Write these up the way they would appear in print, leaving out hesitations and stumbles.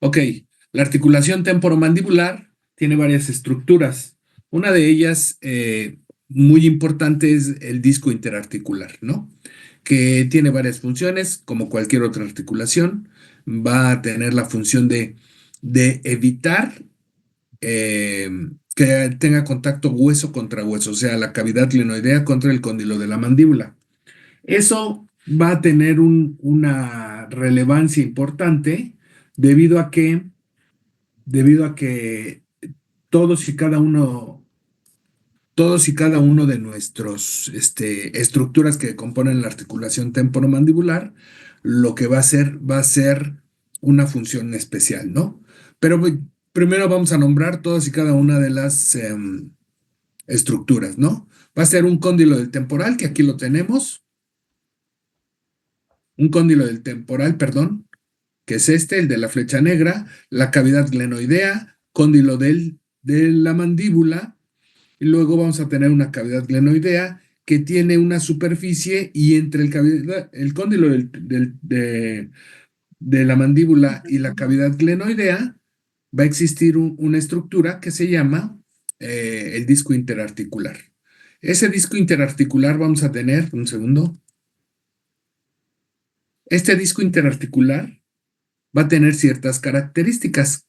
Ok, la articulación temporomandibular tiene varias estructuras. Una de ellas, muy importante, es el disco interarticular, ¿no? Que tiene varias funciones, como cualquier otra articulación. Va a tener la función de evitar eh, que tenga contacto hueso contra hueso, o sea, la cavidad glenoidea contra el cóndilo de la mandíbula. Eso va a tener una relevancia importante debido a que, debido a que todos y cada uno, todos y cada uno de nuestros estructuras que componen la articulación temporomandibular, lo que va a ser una función especial, ¿no? Pero primero vamos a nombrar todas y cada una de las estructuras, ¿no? Va a ser un cóndilo del temporal, que aquí lo tenemos, un cóndilo del temporal, perdón, que es el de la flecha negra, la cavidad glenoidea, cóndilo de la mandíbula, y luego vamos a tener una cavidad glenoidea que tiene una superficie y entre el cóndilo de la mandíbula y la cavidad glenoidea va a existir una estructura que se llama el disco interarticular. Ese disco interarticular vamos a tener, un segundo, este disco interarticular va a tener ciertas características,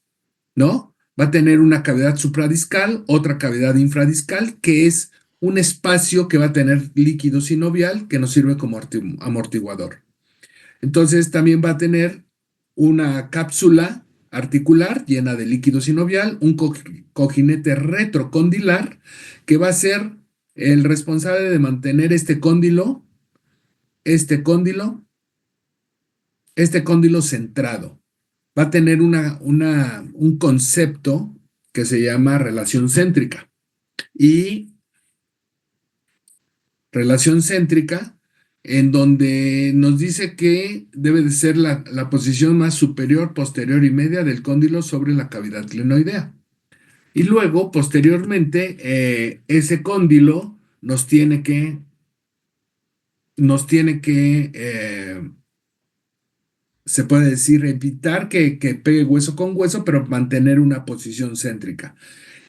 ¿no? Va a tener una cavidad supradiscal, otra cavidad infradiscal, que es un espacio que va a tener líquido sinovial que nos sirve como amortiguador. Entonces también va a tener una cápsula articular llena de líquido sinovial, un cojinete retrocondilar que va a ser el responsable de mantener este cóndilo, este cóndilo centrado. Va a tener un concepto que se llama relación céntrica. Y relación céntrica en donde nos dice que debe de ser la posición más superior, posterior y media del cóndilo sobre la cavidad glenoidea. Y luego, posteriormente, ese cóndilo nos tiene que se puede decir, evitar que pegue hueso con hueso, pero mantener una posición céntrica.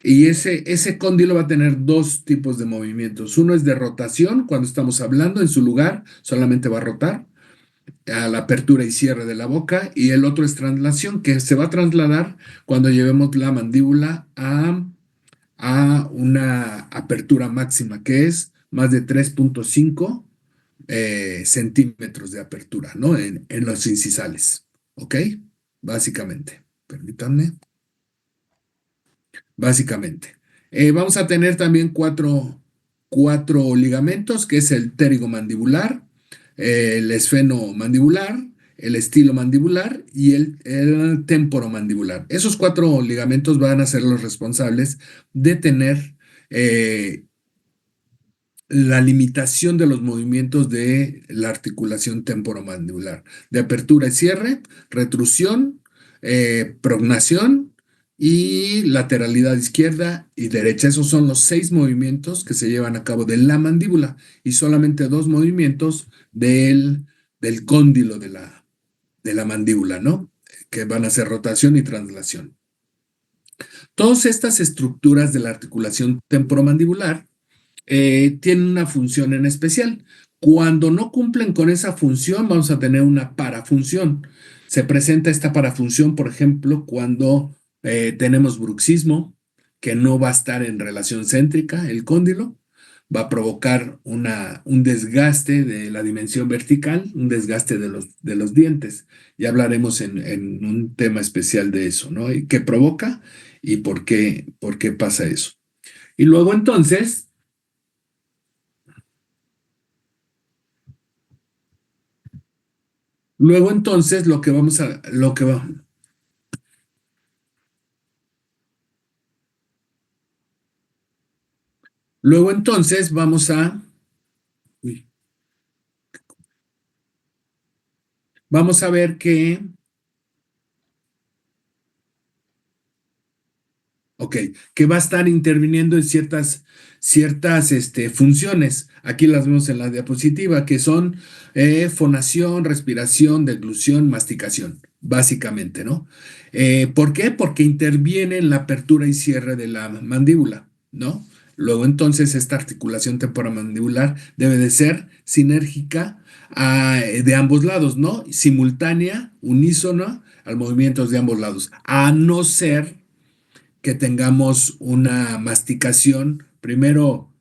Y ese cóndilo va a tener dos tipos de movimientos. Uno es de rotación, cuando estamos hablando en su lugar, solamente va a rotar a la apertura y cierre de la boca. Y el otro es translación, que se va a trasladar cuando llevemos la mandíbula a una apertura máxima, que es más de 3,5 centímetros de apertura, ¿no? En los incisales, ¿ok? Básicamente. Permítanme. Básicamente. Vamos a tener también cuatro ligamentos, que es el pterigomandibular, el esfenomandibular, el estilomandibular y el temporomandibular. Esos cuatro ligamentos van a ser los responsables de tener la limitación de los movimientos de la articulación temporomandibular, de apertura y cierre, retrusión, prognación y lateralidad izquierda y derecha. Esos son los 6 movimientos que se llevan a cabo de la mandíbula y solamente 2 movimientos del cóndilo de la mandíbula, ¿no? Que van a ser rotación y translación. Todas estas estructuras de la articulación temporomandibular tienen una función en especial. Cuando no cumplen con esa función, vamos a tener una parafunción. Se presenta esta parafunción, por ejemplo, cuando tenemos bruxismo, que no va a estar en relación céntrica, el cóndilo, va a provocar un desgaste de la dimensión vertical, un desgaste de los dientes. Ya hablaremos en un tema especial de eso, ¿no? ¿Y qué provoca y por qué pasa eso? Y luego entonces, luego entonces uy, vamos a ver ok, que va a estar interviniendo en ciertas funciones. Aquí las vemos en la diapositiva, que son fonación, respiración, deglución, masticación. básicamente, ¿no? ¿Por qué? Porque interviene en la apertura y cierre de la mandíbula, ¿no? Luego entonces esta articulación temporomandibular debe de ser sinérgica de ambos lados, ¿no? Simultánea, unísona al movimientos de ambos lados, a no ser que tengamos una masticación primero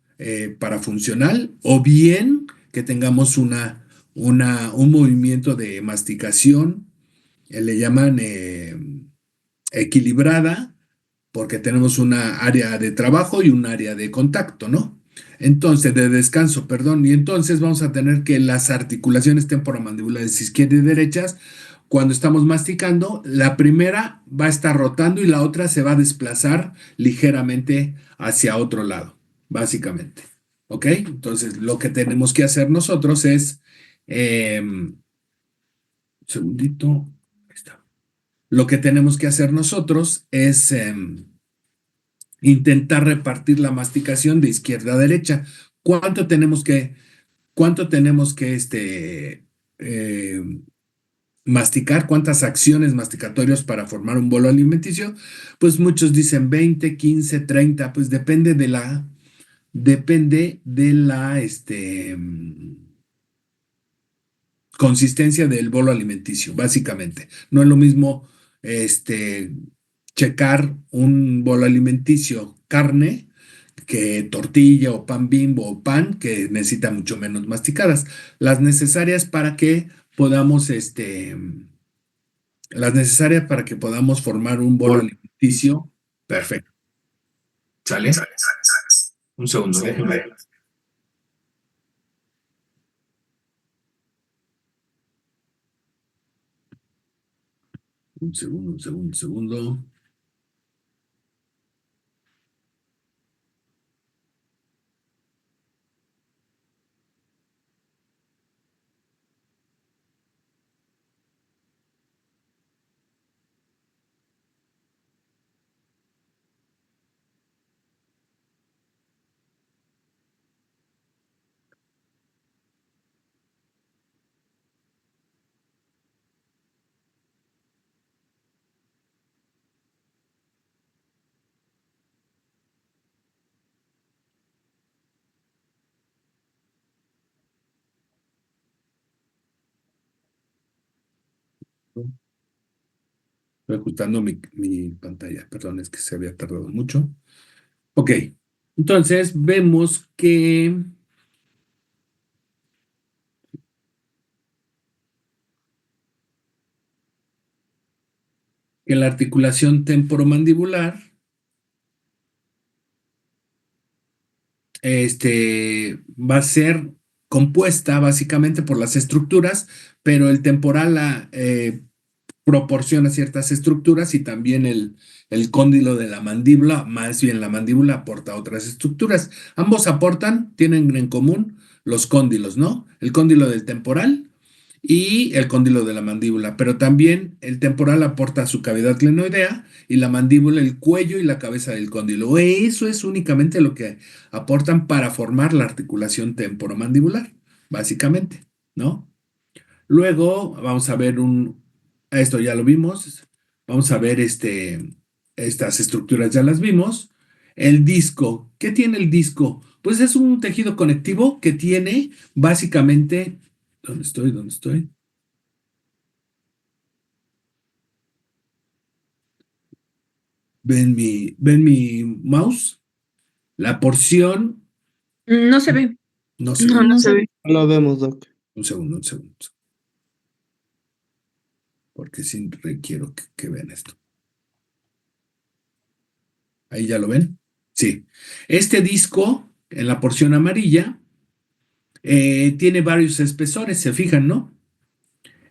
parafuncional o bien que tengamos un movimiento de masticación, le llaman equilibrada, porque tenemos una área de trabajo y un área de contacto, ¿no? Entonces, de descanso, perdón, y entonces vamos a tener que las articulaciones temporomandibulares izquierda y derechas, cuando estamos masticando, la primera va a estar rotando y la otra se va a desplazar ligeramente hacia otro lado, básicamente. ¿Ok? Entonces, lo que tenemos que hacer nosotros es, un segundito, ahí está. Lo que tenemos que hacer nosotros es intentar repartir la masticación de izquierda a derecha. ¿Cuánto tenemos que, cuánto tenemos que eh, masticar? ¿Cuántas acciones masticatorias para formar un bolo alimenticio? Pues muchos dicen 20, 15, 30, pues depende de la consistencia del bolo alimenticio, básicamente. No es lo mismo este, checar un bolo alimenticio carne que tortilla o pan Bimbo o pan que necesita mucho menos masticadas. Las necesarias para que podamos, las necesarias para que podamos formar un bolo alimenticio perfecto. ¿Sale? Un segundo, déjenme. Un segundo. Estoy ajustando mi pantalla, perdón, es que se había tardado mucho. Ok, entonces vemos que la articulación temporomandibular va a ser compuesta básicamente por las estructuras, pero el temporal proporciona ciertas estructuras y también el cóndilo de la mandíbula, más bien la mandíbula aporta otras estructuras. Ambos aportan, tienen en común los cóndilos, ¿no? El cóndilo del temporal y el cóndilo de la mandíbula, pero también el temporal aporta su cavidad glenoidea y la mandíbula el cuello y la cabeza del cóndilo. Eso es únicamente lo que aportan para formar la articulación temporomandibular, básicamente, ¿no? Luego vamos a ver esto ya lo vimos, vamos a ver estas estructuras ya las vimos. El disco, ¿qué tiene el disco? Pues es un tejido conectivo que tiene básicamente, ¿dónde estoy? ¿Dónde estoy? ¿Ven mi mouse? La porción, No se ve. no se No, ve. no se ve. No lo vemos, Doc. Un segundo, porque sí requiero que vean esto. ¿Ahí ya lo ven? Sí. Este disco, en la porción amarilla, tiene varios espesores, se fijan, ¿no?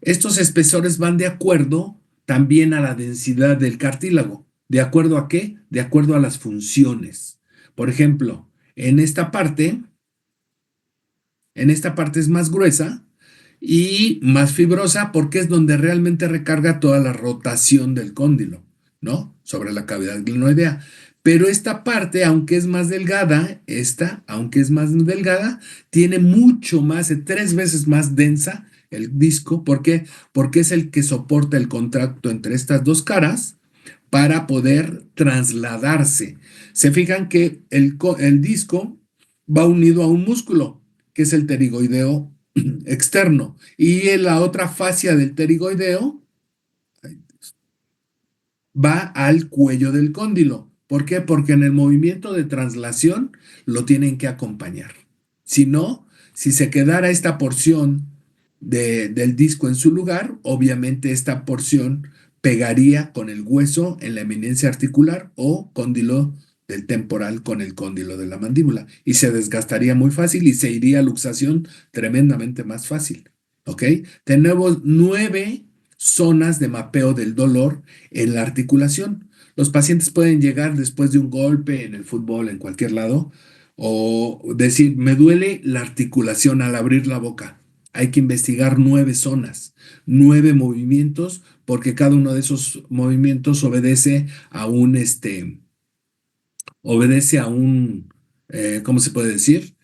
Estos espesores van de acuerdo también a la densidad del cartílago. ¿De acuerdo a qué? De acuerdo a las funciones. Por ejemplo, en esta parte es más gruesa y más fibrosa porque es donde realmente recarga toda la rotación del cóndilo, ¿no? Sobre la cavidad glenoidea. Pero esta parte, aunque es más delgada, aunque es más delgada, tiene mucho más, 3 veces más densa el disco. ¿Por qué? Porque es el que soporta el contacto entre estas dos caras para poder trasladarse. Se fijan que el disco va unido a un músculo, que es el pterigoideo externo, y en la otra fascia del pterigoideo va al cuello del cóndilo. ¿Por qué? Porque en el movimiento de traslación lo tienen que acompañar. Si no, si se quedara esta porción del disco en su lugar, obviamente esta porción pegaría con el hueso en la eminencia articular o cóndilo del temporal con el cóndilo de la mandíbula y se desgastaría muy fácil y se iría a luxación tremendamente más fácil. ¿Ok? Tenemos 9 zonas de mapeo del dolor en la articulación. Los pacientes pueden llegar después de un golpe en el fútbol, en cualquier lado, o decir, me duele la articulación al abrir la boca. Hay que investigar 9 zonas, 9 movimientos, porque cada uno de esos movimientos obedece a un, ¿cómo se puede decir?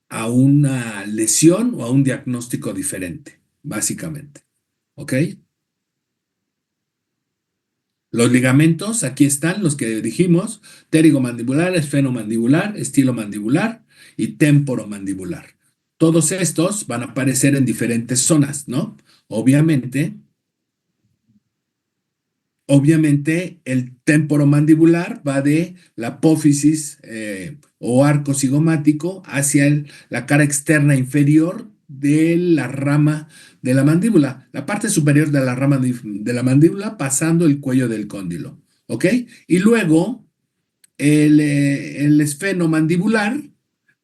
A una lesión o a un diagnóstico diferente, básicamente. ¿Ok? Los ligamentos, aquí están los que dijimos, pterigomandibular, esfenomandibular, estilomandibular y temporomandibular. Todos estos van a aparecer en diferentes zonas, ¿no? Obviamente, obviamente el temporomandibular va de la apófisis o arco cigomático hacia la cara externa inferior de la rama de la mandíbula, la parte superior de la rama de la mandíbula pasando el cuello del cóndilo, ¿ok? Y luego el esfenomandibular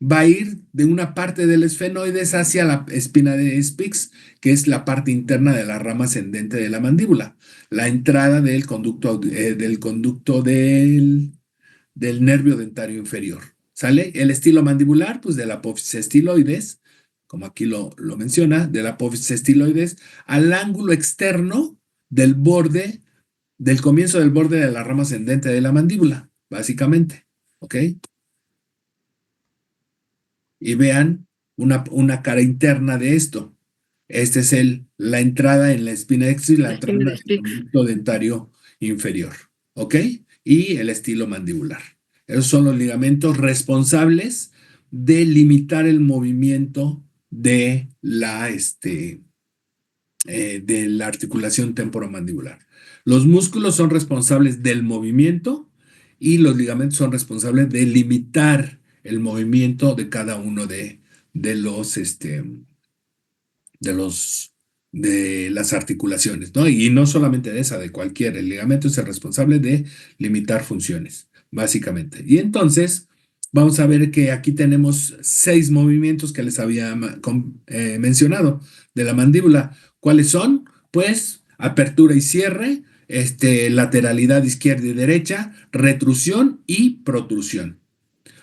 va a ir de una parte del esfenoides hacia la espina de Spix, que es la parte interna de la rama ascendente de la mandíbula, la entrada del nervio dentario inferior. ¿Sale? El estilo mandibular, pues de la apófisis estiloides, como aquí lo menciona, de la apófisis estiloides al ángulo externo del borde, del comienzo del borde de la rama ascendente de la mandíbula, básicamente. ¿Ok? Y vean una cara interna de esto. Este es la entrada en la espina extra y la La entrada espina de del Spix. conducto dentario inferior. ¿Ok? Y el estilo mandibular. Esos son los ligamentos responsables de limitar el movimiento de la articulación temporomandibular. Los músculos son responsables del movimiento y los ligamentos son responsables de limitar el movimiento de cada uno de los, de los, de las articulaciones, ¿no? Y no solamente de esa, de cualquier. El ligamento es el responsable de limitar funciones, básicamente. Y entonces, vamos a ver que aquí tenemos 6 movimientos que les había mencionado de la mandíbula. ¿Cuáles son? Pues apertura y cierre, lateralidad izquierda y derecha, retrusión y protrusión.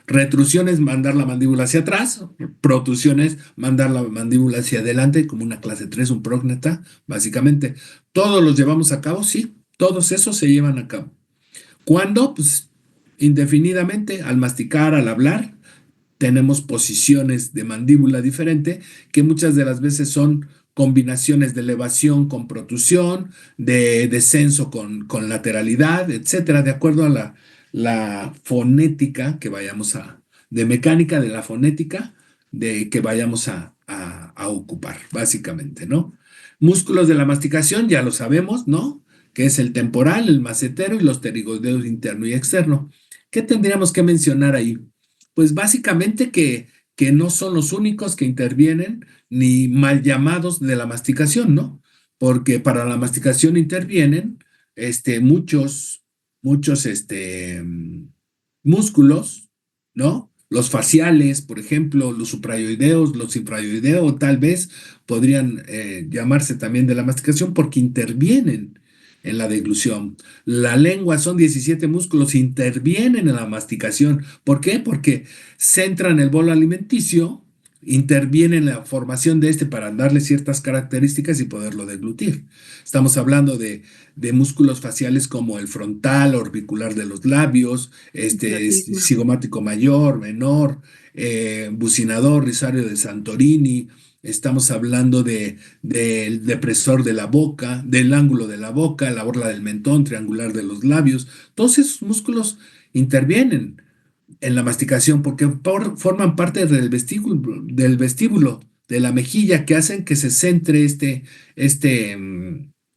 Retrusión es mandar la mandíbula hacia atrás, protrusión es mandar la mandíbula hacia adelante, como una clase 3, un prógnata, básicamente. ¿Todos los llevamos a cabo? Sí, todos esos se llevan a cabo. ¿Cuándo? Pues indefinidamente, al masticar, al hablar, tenemos posiciones de mandíbula diferente que muchas de las veces son combinaciones de elevación con protrusión, de descenso con lateralidad, etcétera, de acuerdo a la fonética que de mecánica de la fonética de que vayamos a ocupar, básicamente, ¿no? Músculos de la masticación, ya lo sabemos, ¿no? Que es el temporal, el macetero y los pterigoideos interno y externo. ¿Qué tendríamos que mencionar ahí? Pues básicamente que no son los únicos que intervienen ni mal llamados de la masticación, ¿no? Porque para la masticación intervienen muchos músculos, ¿no? Los faciales, por ejemplo, los suprayoideos, los infrayoideos, tal vez podrían llamarse también de la masticación porque intervienen en la deglución. La lengua son 17 músculos, intervienen en la masticación. ¿Por qué? Porque centran el bolo alimenticio, intervienen en la formación de para darle ciertas características y poderlo deglutir. Estamos hablando de músculos faciales como el frontal, orbicular de los labios, Platysma. cigomático mayor, menor, bucinador, risario de Santorini, estamos hablando del depresor de la boca, del ángulo de la boca, la borla del mentón, triangular de los labios. Todos esos músculos intervienen en la masticación porque forman parte del vestíbulo de la mejilla que hacen que se centre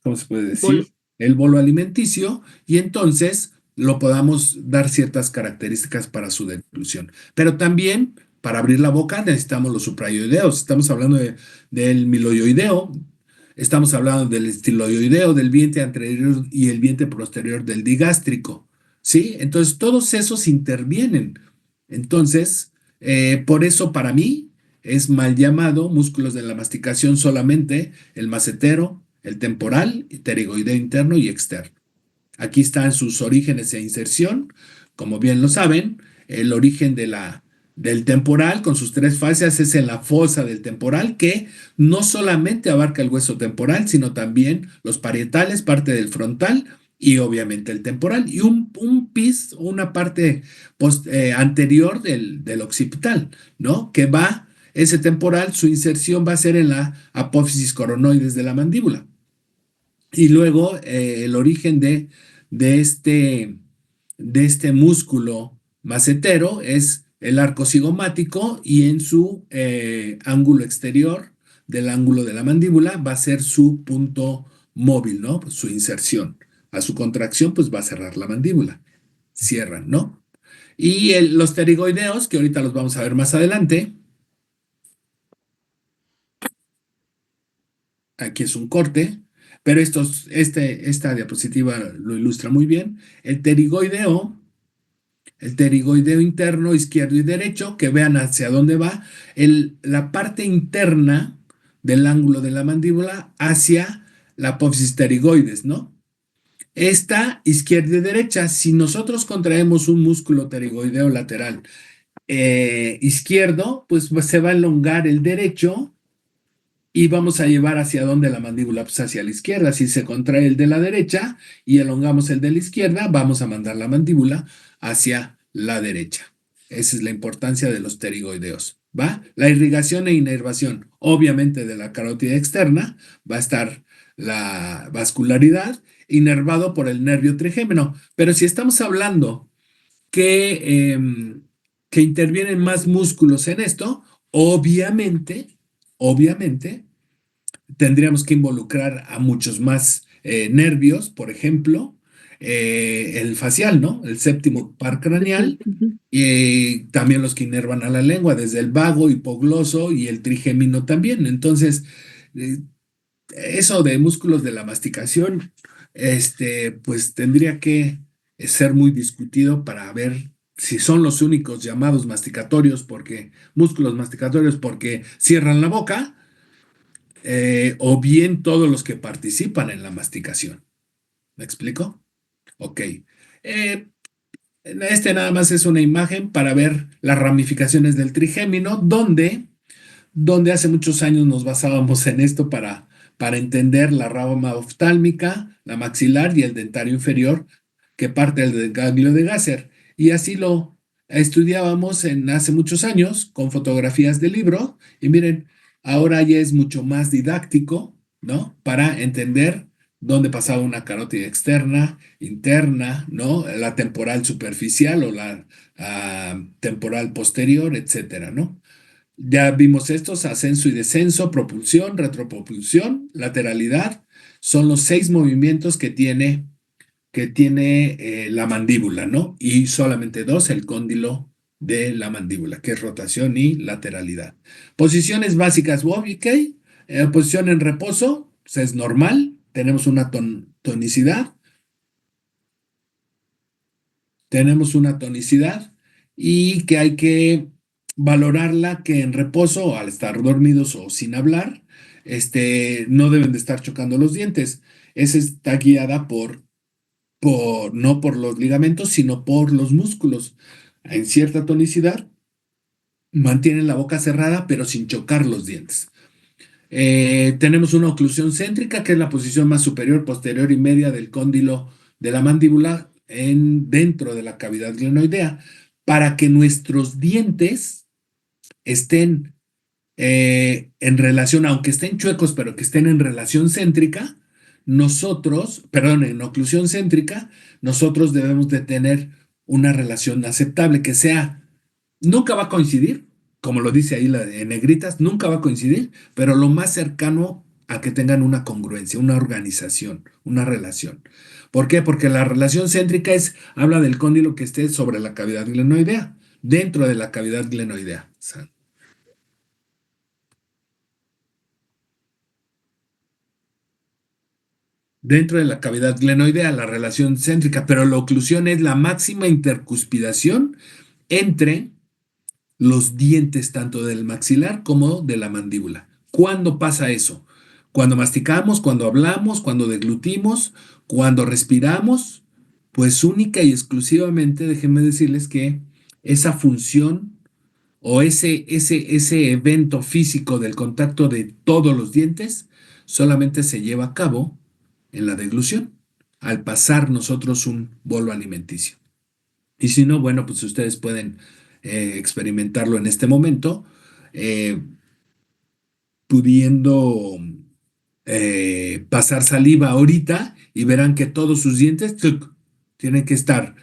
¿cómo se puede Bolo. decir? El bolo alimenticio y entonces lo podamos dar ciertas características para su deglución. Pero también para abrir la boca necesitamos los suprayoideos. Estamos hablando del miloioideo, estamos hablando del estiloioideo, del vientre anterior y el vientre posterior del digástrico. ¿Sí? Entonces, todos esos intervienen. Entonces, por eso para mí es mal llamado músculos de la masticación solamente el macetero, el temporal, pterigoideo interno y externo. Aquí están sus orígenes e inserción, como bien lo saben, el origen del temporal con sus tres fascias es en la fosa del temporal, que no solamente abarca el hueso temporal, sino también los parietales, parte del frontal y obviamente el temporal, y un pis, una parte anterior del occipital, ¿no? Ese temporal, su inserción va a ser en la apófisis coronoides de la mandíbula. Y luego el origen de, este, de este músculo macetero es el arco cigomático y en su ángulo exterior del ángulo de la mandíbula va a ser su punto móvil, ¿no? Pues su inserción. A su contracción, pues va a cerrar la mandíbula. Cierran, ¿no? Y los pterigoideos, que ahorita los vamos a ver más adelante, aquí es un corte, pero esta diapositiva lo ilustra muy bien. El pterigoideo interno, izquierdo y derecho, que vean hacia dónde va, la parte interna del ángulo de la mandíbula hacia la apófisis pterigoides, ¿no? Esta izquierda y derecha, si nosotros contraemos un músculo pterigoideo lateral izquierdo, pues se va a elongar el derecho y vamos a llevar hacia dónde la mandíbula, pues hacia la izquierda. Si se contrae el de la derecha y elongamos el de la izquierda, vamos a mandar la mandíbula hacia la derecha. Esa es la importancia de los pterigoideos, ¿va? La irrigación e inervación, obviamente de la carótida externa, va a estar la vascularidad inervado por el nervio trigémino. Pero si estamos hablando que intervienen más músculos en esto, obviamente, tendríamos que involucrar a muchos más nervios, por ejemplo, el facial, ¿no? El séptimo par craneal, Ujú. y también los que inervan a la lengua, desde el vago, hipogloso y el trigémino también. Entonces, eh, eso de músculos de la masticación, pues tendría que ser muy discutido para ver si son los únicos llamados masticatorios, porque músculos masticatorios porque cierran la boca, o bien todos los que participan en la masticación. ¿Me explico? Ok. Nada más es una imagen para ver las ramificaciones del trigémino, donde hace muchos años nos basábamos en esto para entender la rama oftálmica, la maxilar y el dentario inferior, que parte del ganglio de Gasser. Y así lo estudiábamos hace muchos años con fotografías de libro. Y miren, ahora ya es mucho más didáctico, ¿no? Para entender dónde pasaba una carótida externa, interna, ¿no? La temporal superficial o la temporal posterior, etcétera, ¿no? Ya vimos estos, ascenso y descenso, propulsión, retropropulsión, lateralidad. Son los 6 movimientos que tiene la mandíbula, ¿no? Y solamente dos, el cóndilo de la mandíbula, que es rotación y lateralidad. Posiciones básicas, ok. Posición en reposo, pues es normal. Tenemos una tonicidad. Tenemos una tonicidad y que hay que valorarla que en reposo o al estar dormidos o sin hablar, no deben de estar chocando los dientes. Esa está guiada no por los ligamentos, sino por los músculos. En cierta tonicidad, mantienen la boca cerrada, pero sin chocar los dientes. Tenemos una oclusión céntrica, que es la posición más superior, posterior y media del cóndilo de la mandíbula dentro de la cavidad glenoidea, para que nuestros dientes estén en relación, aunque estén chuecos, pero que estén en relación céntrica, nosotros, perdón, en oclusión céntrica, nosotros debemos de tener una relación aceptable, que sea, nunca va a coincidir, como lo dice ahí en negritas, nunca va a coincidir, pero lo más cercano a que tengan una congruencia, una organización, una relación. ¿Por qué? Porque la relación céntrica habla del cóndilo que esté sobre la cavidad glenoidea, dentro de la cavidad glenoidea. O sea, dentro de la cavidad glenoidea, la relación céntrica, pero la oclusión es la máxima intercuspidación entre los dientes tanto del maxilar como de la mandíbula. ¿Cuándo pasa eso? Cuando masticamos, cuando hablamos, cuando deglutimos, cuando respiramos, pues única y exclusivamente, déjenme decirles que esa función o ese evento físico del contacto de todos los dientes solamente se lleva a cabo en la deglución, al pasar nosotros un bolo alimenticio. Y si no, bueno, pues ustedes pueden experimentarlo en este momento, eh, pudiendo pasar saliva ahorita y verán que todos sus dientes ¡tuc! Tienen que estar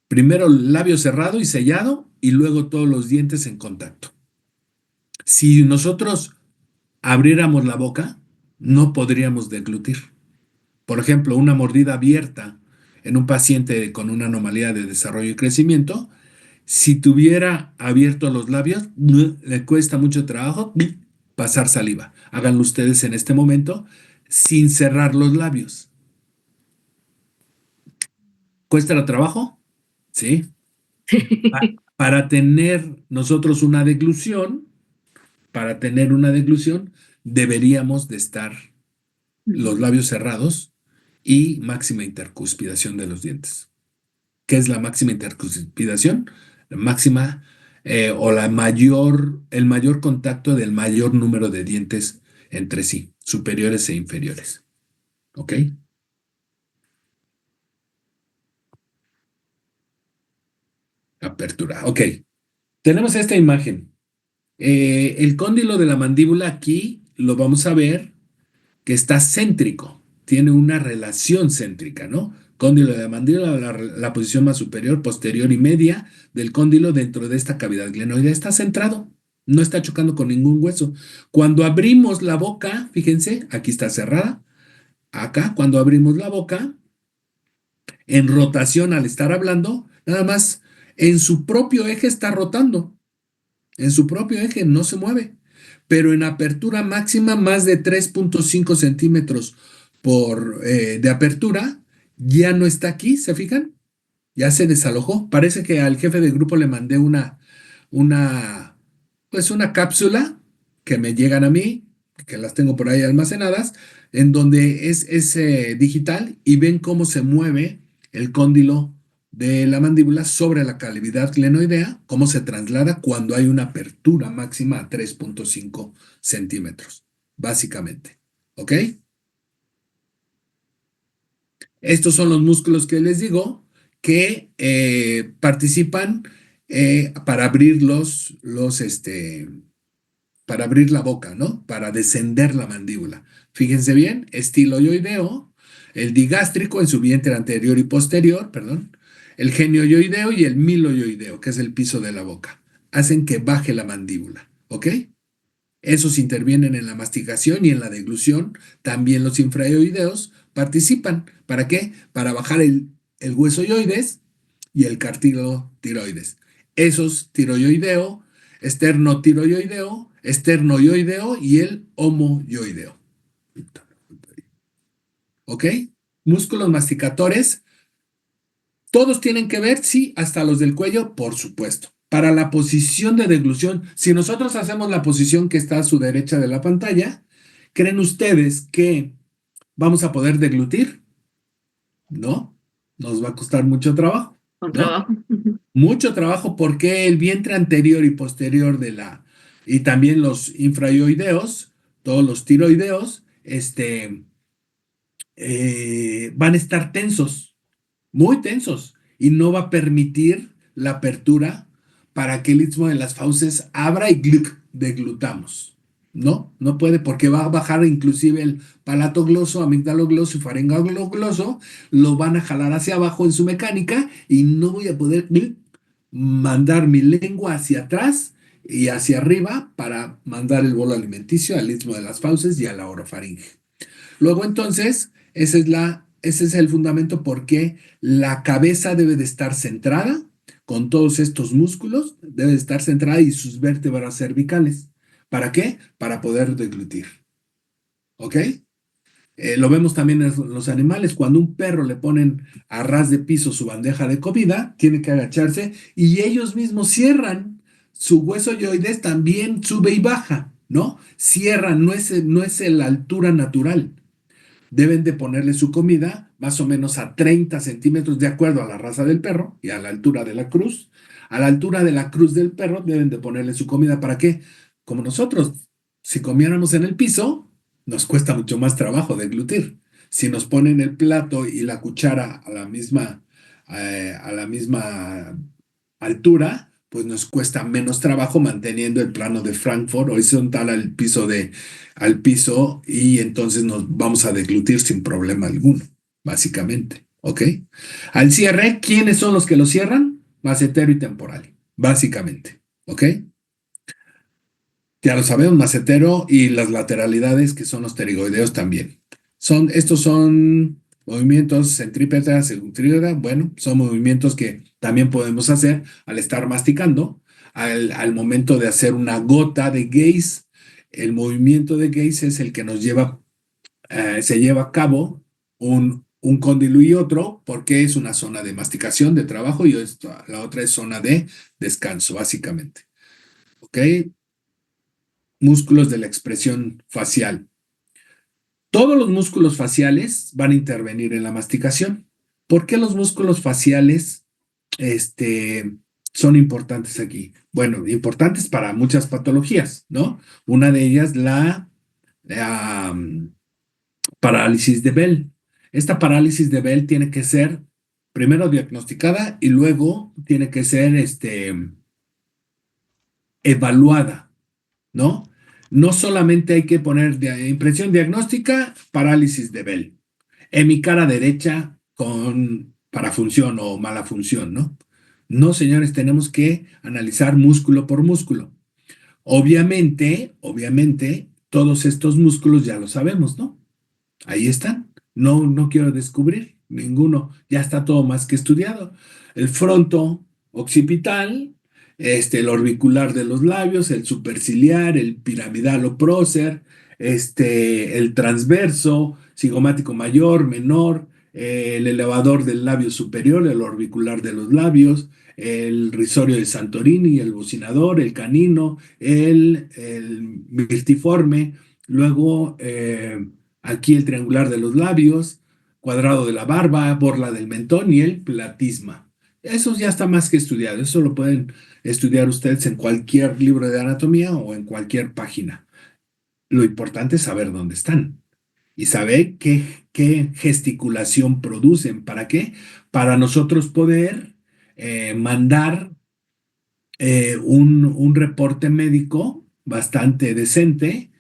primero el labio cerrado y sellado y luego todos los dientes en contacto. Si nosotros abriéramos la boca, no podríamos deglutir. Por ejemplo, una mordida abierta en un paciente con una anomalía de desarrollo y crecimiento, si tuviera abiertos los labios, le cuesta mucho trabajo pasar saliva. Háganlo ustedes en este momento sin cerrar los labios. ¿Cuesta el trabajo? Sí. Para tener nosotros una deglución, para tener una deglución, deberíamos de estar los labios cerrados y máxima intercuspidación de los dientes. ¿Qué es la máxima intercuspidación? La máxima o el mayor contacto del mayor número de dientes entre sí, superiores e inferiores. ¿Ok? Apertura. Ok. Tenemos esta imagen. El cóndilo de la mandíbula aquí lo vamos a ver que está céntrico, tiene una relación céntrica, ¿no? Cóndilo de la mandíbula, la posición más superior, posterior y media del cóndilo dentro de esta cavidad glenoidea está centrado, no está chocando con ningún hueso. Cuando abrimos la boca, fíjense, aquí está cerrada, acá, cuando abrimos la boca, en rotación al estar hablando, nada más en su propio eje está rotando, en su propio eje no se mueve, pero en apertura máxima más de 3.5 centímetros de apertura, ya no está aquí, ¿se fijan? Ya se desalojó. Parece que al jefe de grupo le mandé una, pues una cápsula que me llegan a mí, que las tengo por ahí almacenadas, en donde es digital y ven cómo se mueve el cóndilo de la mandíbula sobre la cavidad glenoidea, cómo se traslada cuando hay una apertura máxima a 3.5 centímetros, básicamente. ¿Ok? Estos son los músculos que les digo que participan para abrir para abrir la boca, ¿no? Para descender la mandíbula. Fíjense bien, estiloioideo, el digástrico en su vientre anterior y posterior, perdón, el genioioideo y el miloioideo, que es el piso de la boca. Hacen que baje la mandíbula, ¿ok? Esos intervienen en la masticación y en la deglución. También los infraoideos participan. ¿Para qué? Para bajar el hueso yoides y el cartílago tiroides. Esos tiroioideo, esternotiroioideo, esternoioideo y el homoyoideo. ¿Ok? Músculos masticadores, todos tienen que ver, sí, hasta los del cuello, por supuesto. Para la posición de deglución, si nosotros hacemos la posición que está a su derecha de la pantalla, ¿creen ustedes que vamos a poder deglutir? No, nos va a costar mucho trabajo, Con ¿no? trabajo. Ujú. Mucho trabajo porque el vientre anterior y posterior y también los infraoideos, todos los tiroideos, van a estar tensos, muy tensos, y no va a permitir la apertura para que el istmo de las fauces abra y ¡gluc! deglutamos. No, no puede porque va a bajar inclusive el palato gloso, amigdalogloso y faringogloso, lo van a jalar hacia abajo en su mecánica y no voy a poder mandar mi lengua hacia atrás y hacia arriba para mandar el bolo alimenticio al istmo de las fauces y a la orofaringe. Luego entonces, ese es el fundamento porque la cabeza debe de estar centrada con todos estos músculos, debe de estar centrada y sus vértebras cervicales. ¿Para qué? Para poder deglutir. ¿Ok? Lo vemos también en los animales. Cuando un perro le ponen a ras de piso su bandeja de comida, tiene que agacharse y ellos mismos cierran. Su hueso yoides también sube y baja, ¿no? Cierran, no es la altura natural. Deben de ponerle su comida más o menos a 30 centímetros de acuerdo a la raza del perro y a la altura de la cruz. A la altura de la cruz del perro deben de ponerle su comida. ¿Para qué? Como nosotros, si comiéramos en el piso, nos cuesta mucho más trabajo deglutir. Si nos ponen el plato y la cuchara a la misma altura, pues nos cuesta menos trabajo manteniendo el plano de Frankfurt horizontal al piso y entonces nos vamos a deglutir sin problema alguno, básicamente. ¿Ok? Al cierre, ¿quiénes son los que lo cierran? Macetero y temporal, básicamente. ¿Ok? Ya lo sabemos, macetero y las lateralidades que son los pterigoideos también. Estos son movimientos centrípeta, centrípeta, bueno, son movimientos que también podemos hacer al estar masticando, al momento de hacer una gota de Gauss. El movimiento de Gauss es el que se lleva a cabo un cóndilo y otro, porque es una zona de masticación, de trabajo, y la otra es zona de descanso, básicamente. ¿Ok? Músculos de la expresión facial. Todos los músculos faciales van a intervenir en la masticación. ¿Por qué los músculos faciales son importantes aquí? Bueno, importantes para muchas patologías, ¿no? Una de ellas, la parálisis de Bell. Esta parálisis de Bell tiene que ser primero diagnosticada y luego tiene que ser evaluada, ¿no? No solamente hay que poner impresión diagnóstica, parálisis de Bell, en mi cara derecha con parafunción o mala función, ¿no? No, señores, tenemos que analizar músculo por músculo. Obviamente, todos estos músculos ya lo sabemos, ¿no? Ahí están. No, no quiero descubrir ninguno. Ya está todo más que estudiado. El fronto occipital, el orbicular de los labios, el superciliar, el piramidal o prócer, el transverso, cigomático mayor, menor, el elevador del labio superior, el orbicular de los labios, el risorio de Santorini, el bocinador, el canino, el mirtiforme, luego aquí el triangular de los labios, cuadrado de la barba, borla del mentón y el platisma. Eso ya está más que estudiado. Eso lo pueden estudiar ustedes en cualquier libro de anatomía o en cualquier página. Lo importante es saber dónde están y saber qué gesticulación producen. ¿Para qué? Para nosotros poder mandar un reporte médico bastante decente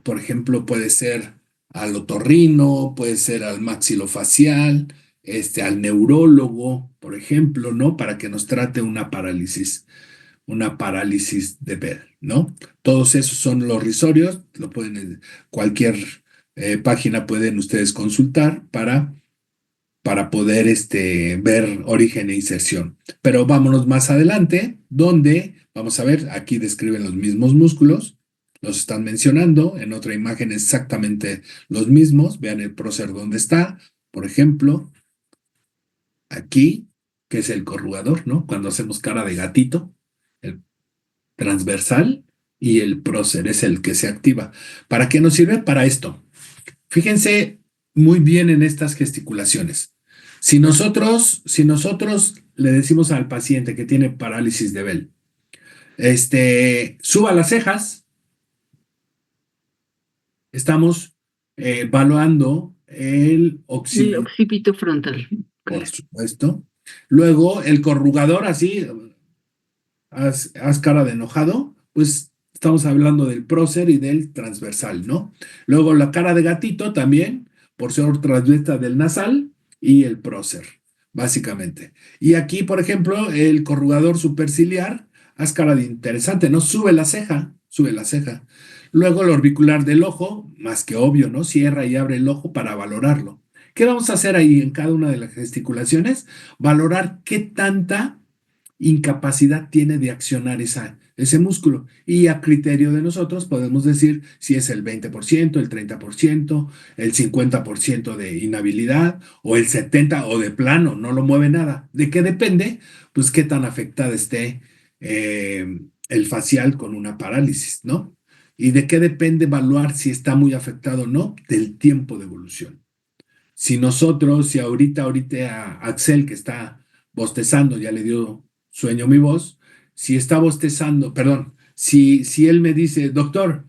por ejemplo, puede ser al otorrino, puede ser al maxilofacial, al neurólogo, por ejemplo, ¿no? Para que nos trate una parálisis de Bell, ¿no? Todos esos son los risorios, cualquier página pueden ustedes consultar para poder ver origen e inserción. Pero vámonos más adelante, donde vamos a ver, aquí describen los mismos músculos, los están mencionando, en otra imagen exactamente los mismos, vean el prócer dónde está, por ejemplo, aquí, que es el corrugador, ¿no? Cuando hacemos cara de gatito, el transversal y el prócer es el que se activa. ¿Para qué nos sirve? Para esto. Fíjense muy bien en estas gesticulaciones. Si nosotros le decimos al paciente que tiene parálisis de Bell, suba las cejas, estamos evaluando el El occipito, occipito frontal. por Claro. supuesto. Luego el corrugador, así, haz cara de enojado, pues estamos hablando del prócer y del transversal, ¿no? Luego la cara de gatito también, por ser transversal del nasal y el prócer, básicamente. Y aquí, por ejemplo, el corrugador superciliar, haz cara de interesante, ¿no? Sube la ceja, sube la ceja. Luego el orbicular del ojo, más que obvio, ¿no? Cierra y abre el ojo para valorarlo. ¿Qué vamos a hacer ahí en cada una de las gesticulaciones? Valorar qué tanta incapacidad tiene de accionar ese músculo. Y a criterio de nosotros podemos decir si es el 20%, el 30%, el 50% de inhabilidad o el 70% o de plano, no lo mueve nada. ¿De qué depende? Pues qué tan afectada esté el facial con una parálisis, ¿no? ¿Y de qué depende evaluar si está muy afectado o no? Del tiempo de evolución. Si nosotros, si ahorita a Axel que está bostezando, ya le dio sueño mi voz, si está bostezando, perdón, si él me dice, doctor,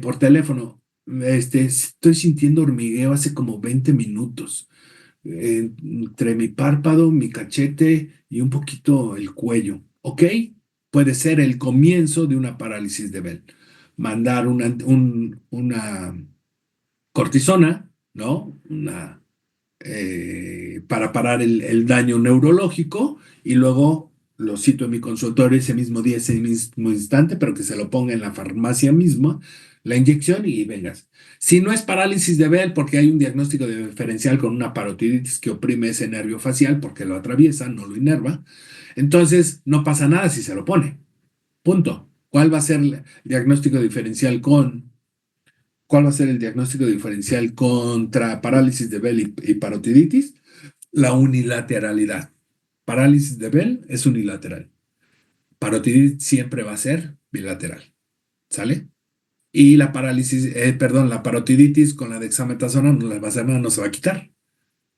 por teléfono, estoy sintiendo hormigueo hace como 20 minutos, entre mi párpado, mi cachete y un poquito el cuello, ¿ok? Puede ser el comienzo de una parálisis de Bell. Mandar una cortisona, ¿no? Para parar el daño neurológico y luego lo cito en mi consultorio ese mismo día, ese mismo instante, pero que se lo ponga en la farmacia misma, la inyección y vengas. Si no es parálisis de Bell porque hay un diagnóstico de diferencial con una parotiditis que oprime ese nervio facial porque lo atraviesa, no lo inerva, entonces no pasa nada si se lo pone. Punto. ¿Cuál va a ser el diagnóstico diferencial ¿Cuál va a ser el diagnóstico diferencial contra parálisis de Bell y parotiditis? La unilateralidad. Parálisis de Bell es unilateral. Parotiditis siempre va a ser bilateral. ¿Sale? Y la la parotiditis con la dexametasona no la va a hacer nada, no se va a quitar.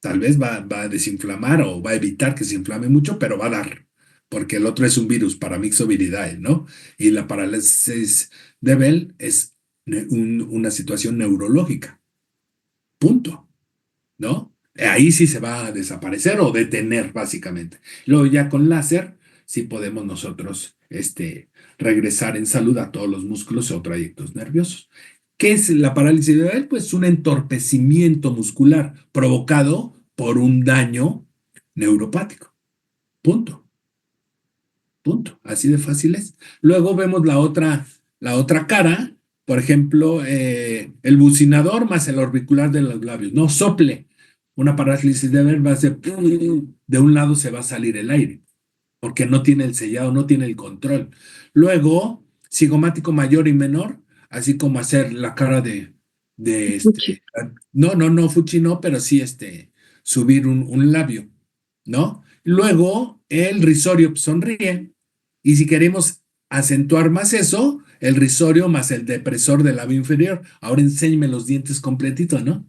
Tal vez va a desinflamar o va a evitar que se inflame mucho, pero va a dar. Porque el otro es un virus, Paramyxoviridae, ¿no? Y la parálisis de Bell es una situación neurológica. Punto. ¿No? Ahí sí se va a desaparecer o detener, básicamente. Luego ya con láser, sí podemos nosotros regresar en salud a todos los músculos o trayectos nerviosos. ¿Qué es la parálisis de Bell? Pues un entorpecimiento muscular provocado por un daño neuropático. Punto, punto. Así de fácil es. Luego vemos la otra cara, por ejemplo, el bucinador más el orbicular de los labios. No sople. Una parálisis de Bell va a ser, de un lado se va a salir el aire, porque no tiene el sellado, no tiene el control. Luego, cigomático mayor y menor, así como hacer la cara Fuchi. no, Fuchi no, pero sí subir un labio, ¿no? Luego, el risorio pues, sonríe, y si queremos acentuar más eso, el risorio más el depresor del labio inferior. Ahora enséñeme los dientes completitos, ¿no?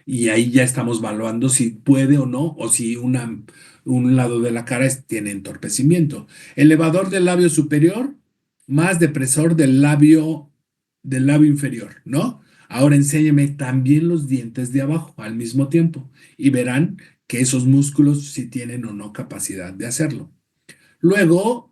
Y ahí ya estamos evaluando si puede o no, o si un lado de la cara tiene entorpecimiento. Elevador del labio superior más depresor del labio inferior, ¿no? Ahora enséñeme también los dientes de abajo al mismo tiempo y verán que esos músculos sí tienen o no capacidad de hacerlo. Luego,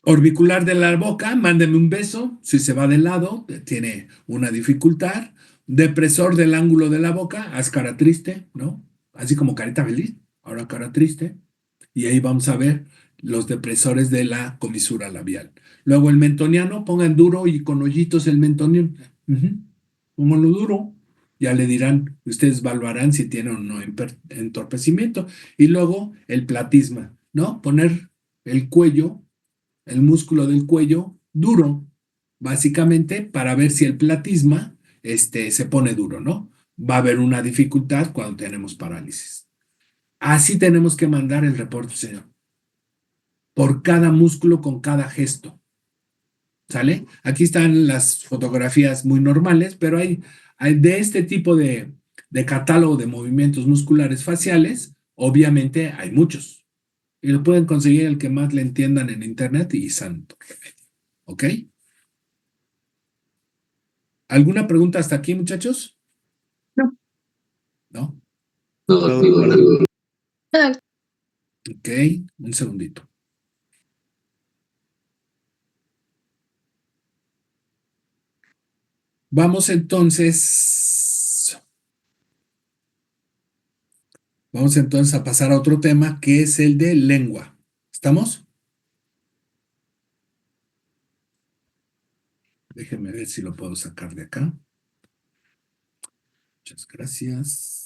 orbicular de la boca, mándeme un beso. Si se va de lado, tiene una dificultad. Depresor del ángulo de la boca, haz cara triste, ¿no? Así como carita feliz, ahora cara triste. Y ahí vamos a ver los depresores de la comisura labial. Luego el mentoniano, pongan duro y con hoyitos el mentoniano. Pónganlo duro. Ya le dirán, ustedes evaluarán si tiene o no entorpecimiento. Y luego el platisma, ¿no? Poner el cuello, el músculo del cuello duro, básicamente para ver si el platisma se pone duro, ¿no? Va a haber una dificultad cuando tenemos parálisis. Así tenemos que mandar el reporte, señor, por cada músculo con cada gesto, ¿sale? Aquí están las fotografías muy normales, pero hay de este tipo de catálogo de movimientos musculares faciales, obviamente hay muchos. Y lo pueden conseguir el que más le entiendan en internet y santo remedio, ¿ok? ¿Alguna pregunta hasta aquí, muchachos? No, ¿No? todo Todo bien. para... Ah, Ok, un segundito. Vamos entonces, vamos entonces a pasar a otro tema que es el de lengua. ¿Estamos? Déjenme ver si lo puedo sacar de acá. Muchas gracias.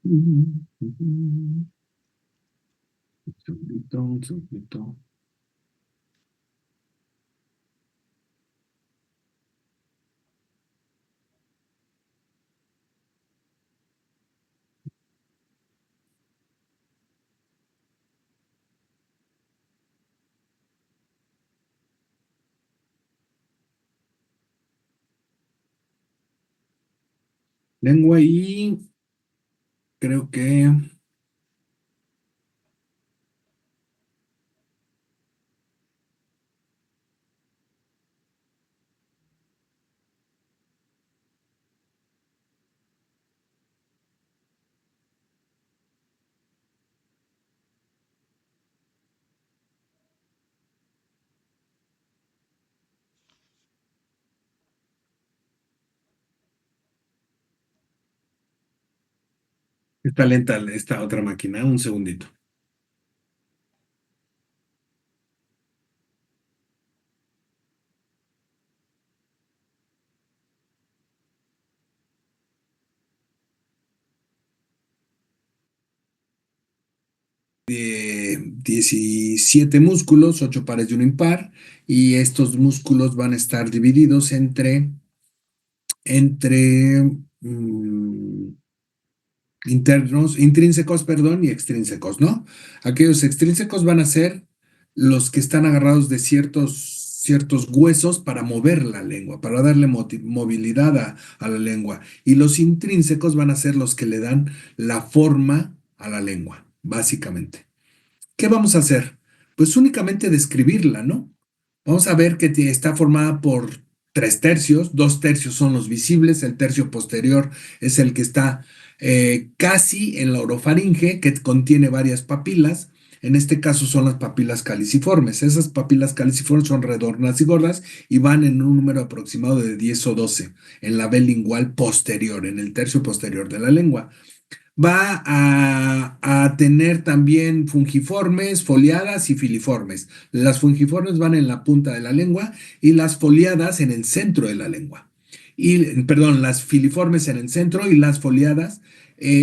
Un segundito, un segundito. Lengua y creo que está lenta esta otra máquina. Un segundito. De 17 músculos, 8 pares de un impar, y estos músculos van a estar divididos entre intrínsecos, perdón, y extrínsecos, ¿no? Aquellos extrínsecos van a ser los que están agarrados de ciertos huesos para mover la lengua, para darle movilidad a la lengua. Y los intrínsecos van a ser los que le dan la forma a la lengua, básicamente. ¿Qué vamos a hacer? Pues únicamente describirla, ¿no? Vamos a ver que está formada por 3 tercios, 2 tercios son los visibles, el tercio posterior es el que está casi en la orofaringe, que contiene varias papilas. En este caso son las papilas caliciformes. Esas papilas caliciformes son redondas y gordas y van en un número aproximado de 10 o 12 en la vela lingual posterior, en el tercio posterior de la lengua. Va a tener también fungiformes, foliadas y filiformes. Las fungiformes van en la punta de la lengua y las foliadas en el centro de la lengua. Y, perdón, las filiformes en el centro y las foliadas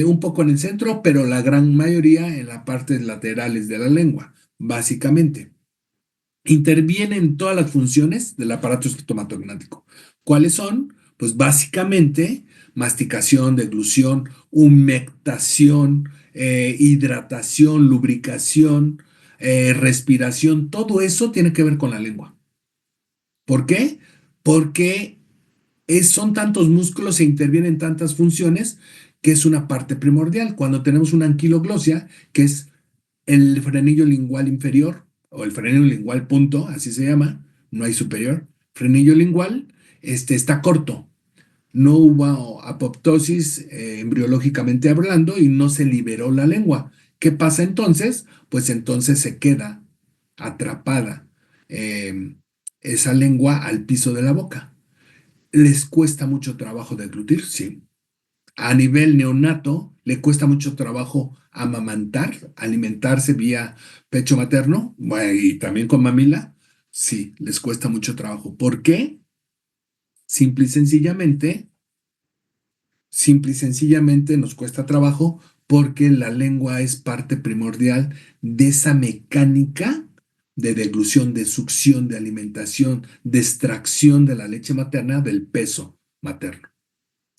un poco en el centro, pero la gran mayoría en las partes laterales de la lengua, básicamente. Interviene en todas las funciones del aparato estomatognático. ¿Cuáles son? Pues básicamente masticación, deglución, humectación, hidratación, lubricación, respiración, todo eso tiene que ver con la lengua. ¿Por qué? Porque son tantos músculos e intervienen tantas funciones que es una parte primordial. Cuando tenemos una anquiloglosia, que es el frenillo lingual inferior o el frenillo lingual punto, así se llama, no hay superior. Frenillo lingual está corto. No hubo apoptosis embriológicamente hablando y no se liberó la lengua. ¿Qué pasa entonces? Pues entonces se queda atrapada eh, esa lengua al piso de la boca. ¿Les cuesta mucho trabajo deglutir? Sí. A nivel neonato, le cuesta mucho trabajo amamantar, alimentarse vía pecho materno, bueno, y también con mamila, sí, les cuesta mucho trabajo. ¿Por qué? Simple y sencillamente, simple y sencillamente nos cuesta trabajo porque la lengua es parte primordial de esa mecánica de deglución, de succión, de alimentación, de extracción de la leche materna del peso materno,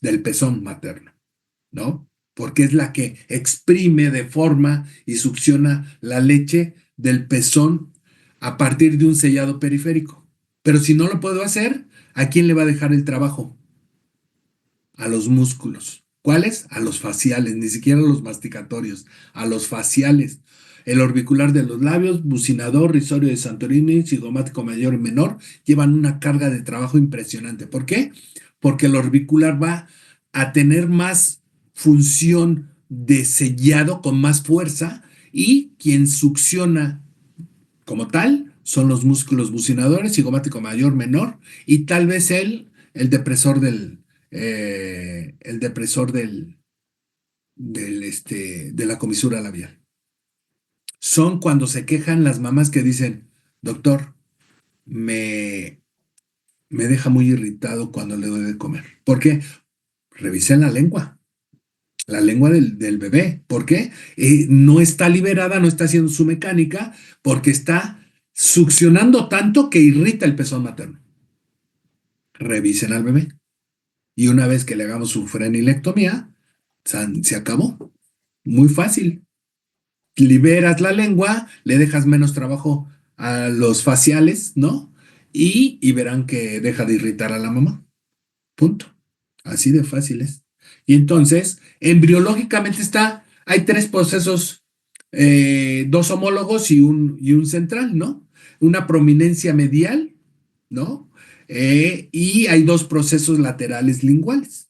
del pezón materno, ¿no? Porque es la que exprime, deforma y succiona la leche del pezón a partir de un sellado periférico. Pero si no lo puedo hacer, ¿a quién le va a dejar el trabajo? A los músculos. ¿Cuáles? A los faciales, ni siquiera a los masticatorios, a los faciales. El orbicular de los labios, bucinador, risorio de Santorini, cigomático mayor y menor, llevan una carga de trabajo impresionante. ¿Por qué? Porque el orbicular va a tener más función de sellado con más fuerza y quien succiona como tal son los músculos bucinadores, cigomático mayor, menor y tal vez el depresor de la comisura labial. Son cuando se quejan las mamás que dicen, doctor, me, me deja muy irritado cuando le doy de comer. ¿Por qué? Revisen la lengua del bebé. ¿Por qué? No está liberada, no está haciendo su mecánica, porque está succionando tanto que irrita el pezón materno. Revisen al bebé. Y una vez que le hagamos su frenilectomía, se acabó. Muy fácil. Liberas la lengua, le dejas menos trabajo a los faciales, ¿no? Y verán que deja de irritar a la mamá. Punto. Así de fácil es. Y entonces, embriológicamente hay tres procesos, dos homólogos y un central, ¿no? Una prominencia medial, ¿no? Y hay dos procesos laterales linguales.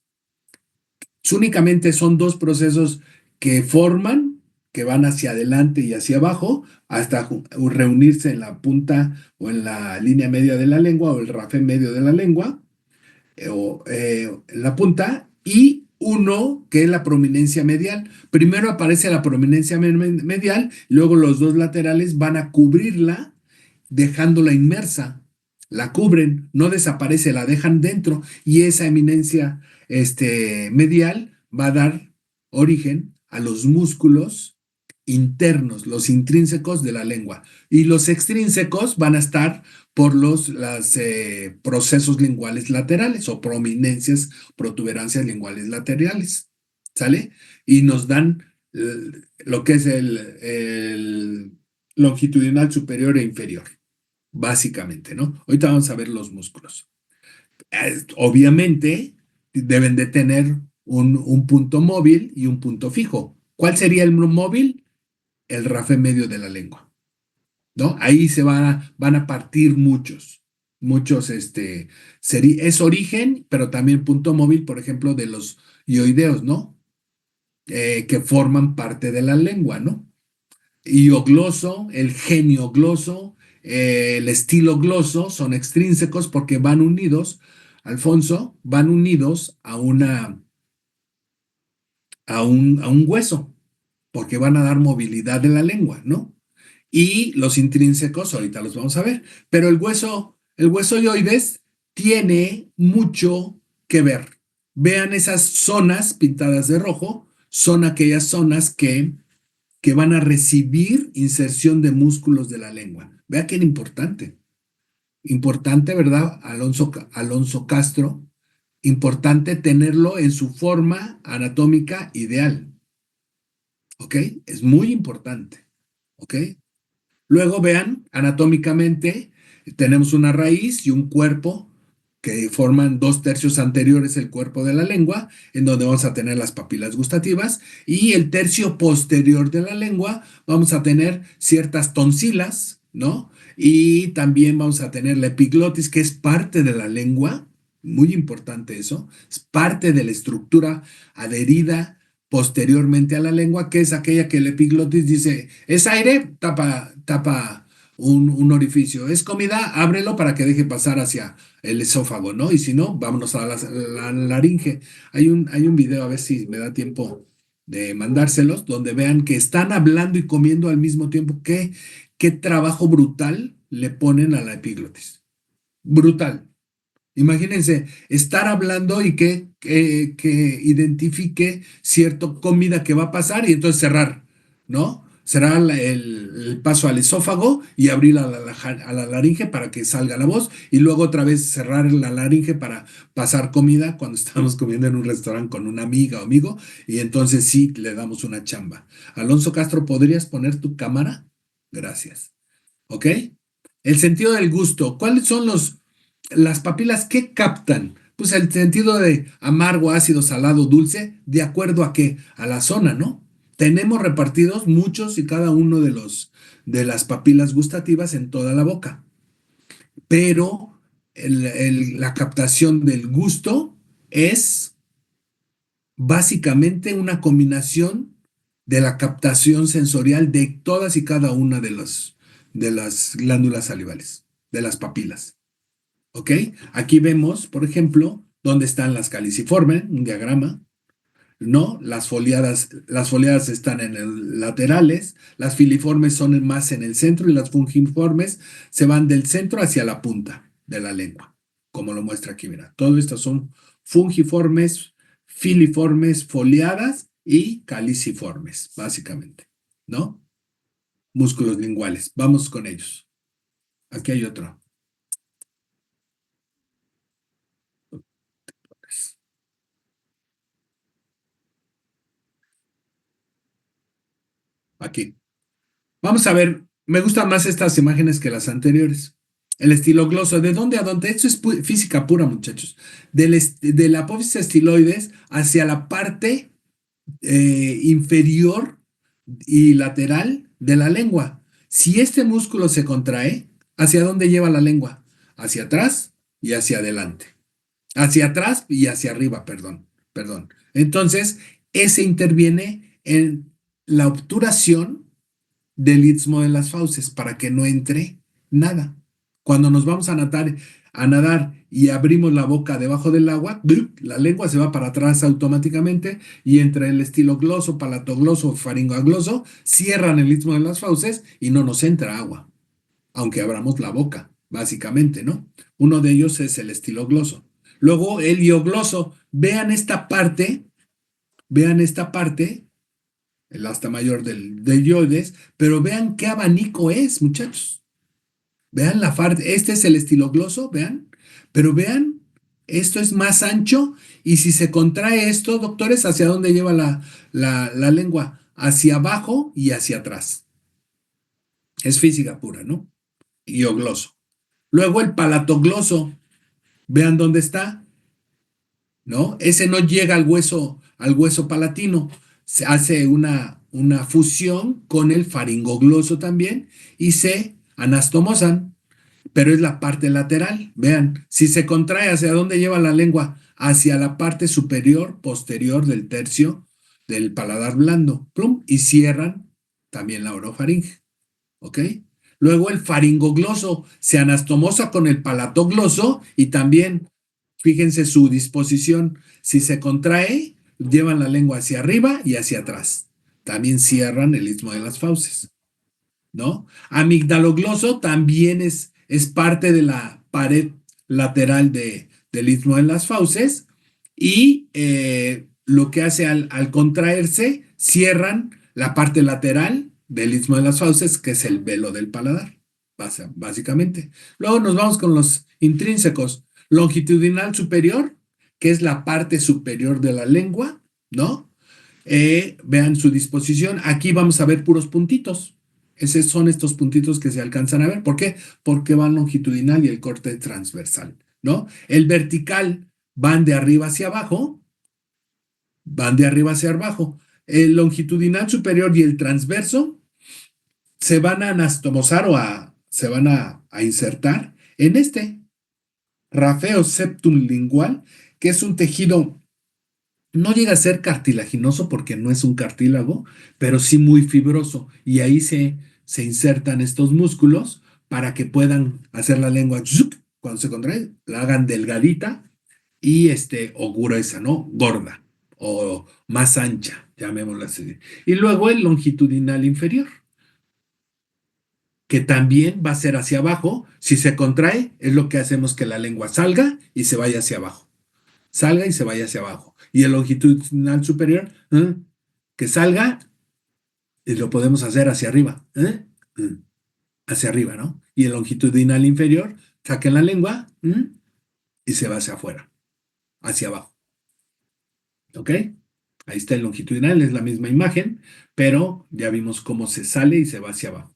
Únicamente son dos procesos que forman, que van hacia adelante y hacia abajo, hasta reunirse en la punta o en la línea media de la lengua o el rafe medio de la lengua en la punta, y uno que es la prominencia medial. Primero aparece la prominencia medial, luego los dos laterales van a cubrirla, dejándola inmersa. La cubren, no desaparece, la dejan dentro, y esa eminencia medial va a dar origen a los músculos internos, los intrínsecos de la lengua. Y los extrínsecos van a estar por los procesos linguales laterales o prominencias, protuberancias linguales laterales. ¿Sale? Y nos dan lo que es el longitudinal superior e inferior, básicamente, ¿no? Ahorita vamos a ver los músculos. Obviamente deben de tener un punto móvil y un punto fijo. ¿Cuál sería el móvil? El rafe medio de la lengua, ¿no? Ahí van a partir muchos, es origen, pero también punto móvil, por ejemplo, de los ioideos, ¿no? Que forman parte de la lengua, ¿no? Iogloso, el geniogloso, el estilogloso son extrínsecos porque van unidos, Alfonso, van unidos a un hueso, porque van a dar movilidad de la lengua, ¿no? Y los intrínsecos, ahorita los vamos a ver, pero el hueso yoides tiene mucho que ver. Vean esas zonas pintadas de rojo, son aquellas zonas que van a recibir inserción de músculos de la lengua. Vea qué importante. Importante, ¿verdad, Alonso Castro? Importante tenerlo en su forma anatómica ideal. ¿Ok? Es muy importante. ¿Ok? Luego vean, anatómicamente, tenemos una raíz y un cuerpo que forman 2 tercios anteriores el cuerpo de la lengua, en donde vamos a tener las papilas gustativas, y el tercio posterior de la lengua vamos a tener ciertas tonsilas, ¿no? Y también vamos a tener la epiglotis, que es parte de la lengua, muy importante eso, es parte de la estructura adherida posteriormente a la lengua, que es aquella que el epiglotis dice, es aire, tapa un orificio. Es comida, ábrelo para que deje pasar hacia el esófago, ¿no? Y si no, vámonos a la laringe. Hay un video, a ver si me da tiempo de mandárselos, donde vean que están hablando y comiendo al mismo tiempo. Qué trabajo brutal le ponen a la epiglotis. Brutal. Imagínense, estar hablando y que identifique cierta comida que va a pasar y entonces cerrar, ¿no? Cerrar el paso al esófago y abrir a la laringe para que salga la voz y luego otra vez cerrar la laringe para pasar comida cuando estamos comiendo en un restaurante con una amiga o amigo y entonces sí le damos una chamba. Alonso Castro, ¿podrías poner tu cámara? Gracias. ¿Ok? El sentido del gusto. ¿Cuáles son las papilas que captan? Pues el sentido de amargo, ácido, salado, dulce, ¿de acuerdo a qué? A la zona, ¿no? Tenemos repartidos muchos y cada uno de las papilas gustativas en toda la boca, pero la captación del gusto es básicamente una combinación de la captación sensorial de todas y cada una de las glándulas salivales, de las papilas. ¿Ok? Aquí vemos, por ejemplo, dónde están las caliciformes, un diagrama, ¿no? Las foliadas están en el laterales, las filiformes son más en el centro y las fungiformes se van del centro hacia la punta de la lengua, como lo muestra aquí, mira. Todo esto son fungiformes, filiformes, foliadas y caliciformes, básicamente, ¿no? Músculos linguales. Vamos con ellos. Aquí hay otro. Aquí. Vamos a ver, me gustan más estas imágenes que las anteriores. El estilogloso, ¿de dónde a dónde? Esto es física pura, muchachos. De la apófisis estiloides hacia la parte inferior y lateral de la lengua. Si este músculo se contrae, ¿hacia dónde lleva la lengua? Hacia atrás y hacia adelante. Hacia atrás y hacia arriba, perdón, perdón. Entonces, ese interviene en la obturación del istmo de las fauces para que no entre nada. Cuando nos vamos a nadar y abrimos la boca debajo del agua, la lengua se va para atrás automáticamente y entre el estilogloso, palatogloso o faringogloso cierran el istmo de las fauces y no nos entra agua, aunque abramos la boca, básicamente, ¿no? Uno de ellos es el estilogloso. Luego el iogloso. Vean esta parte el asta mayor del dioides, pero vean qué abanico es, muchachos. Vean este es el estilogloso, vean, pero vean, esto es más ancho y si se contrae esto, doctores, ¿hacia dónde lleva la lengua? Hacia abajo y hacia atrás. Es física pura, ¿no? Iogloso. Luego el palatogloso, vean dónde está, ¿no? Ese no llega al hueso palatino, se hace una fusión con el faringogloso también y se anastomosan, pero es la parte lateral. Vean, si se contrae, ¿hacia dónde lleva la lengua? Hacia la parte superior, posterior del tercio del paladar blando, plum, y cierran también la orofaringe, ¿ok? Luego el faringogloso se anastomosa con el palatogloso y también, fíjense su disposición, si se contrae, llevan la lengua hacia arriba y hacia atrás. También cierran el istmo de las fauces, ¿no? Amigdalogloso también es parte de la pared lateral del istmo de las fauces y lo que hace al contraerse, cierran la parte lateral del istmo de las fauces, que es el velo del paladar, básicamente. Luego nos vamos con los intrínsecos. Longitudinal superior, que es la parte superior de la lengua, ¿no? Vean su disposición. Aquí vamos a ver puros puntitos. Esos son estos puntitos que se alcanzan a ver. ¿Por qué? Porque van longitudinal y el corte transversal, ¿no? El vertical van de arriba hacia abajo, van de arriba hacia abajo. El longitudinal superior y el transverso se van a anastomosar se van a insertar en este rafeo septum lingual, que es un tejido, no llega a ser cartilaginoso porque no es un cartílago, pero sí muy fibroso. Y ahí se insertan estos músculos para que puedan hacer la lengua ¡zuc! Cuando se contrae, la hagan delgadita y o gruesa, ¿no? Gorda o más ancha, llamémosla así. Y luego el longitudinal inferior, que también va a ser hacia abajo. Si se contrae, es lo que hacemos que la lengua salga y se vaya hacia abajo. Salga y se vaya hacia abajo. Y el longitudinal superior, que salga y lo podemos hacer hacia arriba. Hacia arriba, ¿no? Y el longitudinal inferior, saquen la lengua y se va hacia afuera, hacia abajo. ¿Ok? Ahí está el longitudinal, es la misma imagen, pero ya vimos cómo se sale y se va hacia abajo.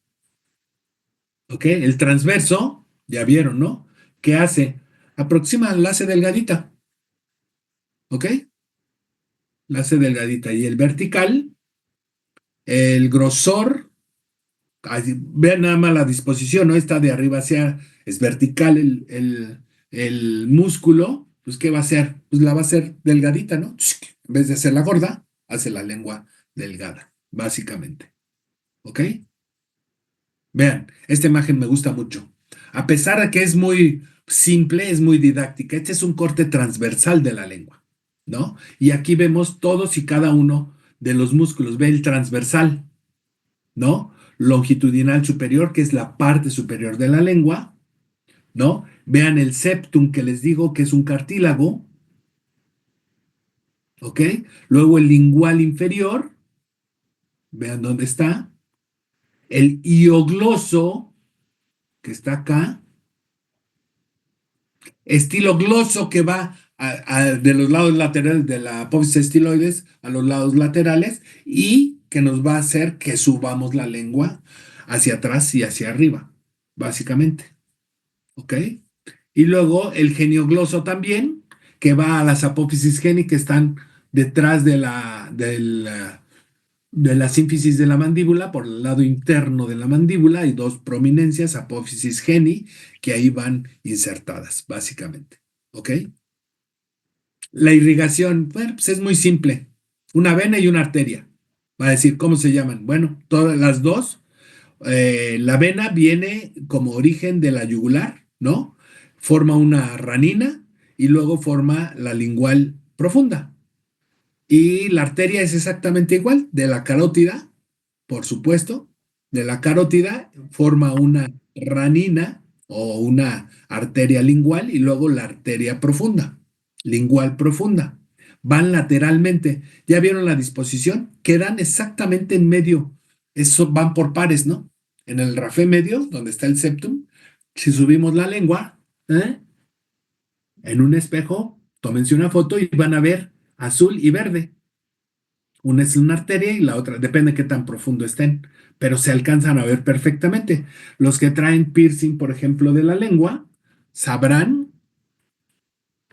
¿Ok? El transverso, ya vieron, ¿no? ¿Qué hace? Aproxima, la hace delgadita. ¿Ok? La hace delgadita. Y el vertical, el grosor, vean nada más la disposición, ¿no? Está de arriba hacia, es vertical el músculo, pues ¿qué va a hacer? Pues la va a hacer delgadita, ¿no? En vez de hacerla gorda, hace la lengua delgada, básicamente. ¿Ok? Vean, esta imagen me gusta mucho. A pesar de que es muy simple, es muy didáctica. Este es un corte transversal de la lengua, ¿no? Y aquí vemos todos y cada uno de los músculos. Ve el transversal, ¿no? Longitudinal superior, que es la parte superior de la lengua, ¿no? Vean el septum que les digo que es un cartílago, ¿ok? Luego el lingual inferior, vean dónde está. El hiogloso, que está acá. Estilo gloso que va de los lados laterales de la apófisis estiloides a los lados laterales y que nos va a hacer que subamos la lengua hacia atrás y hacia arriba, básicamente. ¿Ok? Y luego el geniogloso también, que va a las apófisis geni que están detrás de la sínfisis de la mandíbula, por el lado interno de la mandíbula, hay dos prominencias, apófisis geni, que ahí van insertadas, básicamente. ¿Ok? La irrigación, bueno, pues es muy simple. Una vena y una arteria. Va a decir, ¿cómo se llaman? Bueno, todas las dos. La vena viene como origen de la yugular, ¿no? Forma una ranina y luego forma la lingual profunda. Y la arteria es exactamente igual, de la carótida, por supuesto, de la carótida forma una ranina o una arteria lingual y luego la arteria profunda, lingual profunda. Van lateralmente. ¿Ya vieron la disposición? Quedan exactamente en medio. Eso van por pares, ¿no? En el rafé medio, donde está el septum, si subimos la lengua, en un espejo, tómense una foto y van a ver azul y verde. Una es una arteria y la otra, depende de qué tan profundo estén, pero se alcanzan a ver perfectamente. Los que traen piercing, por ejemplo, de la lengua, sabrán,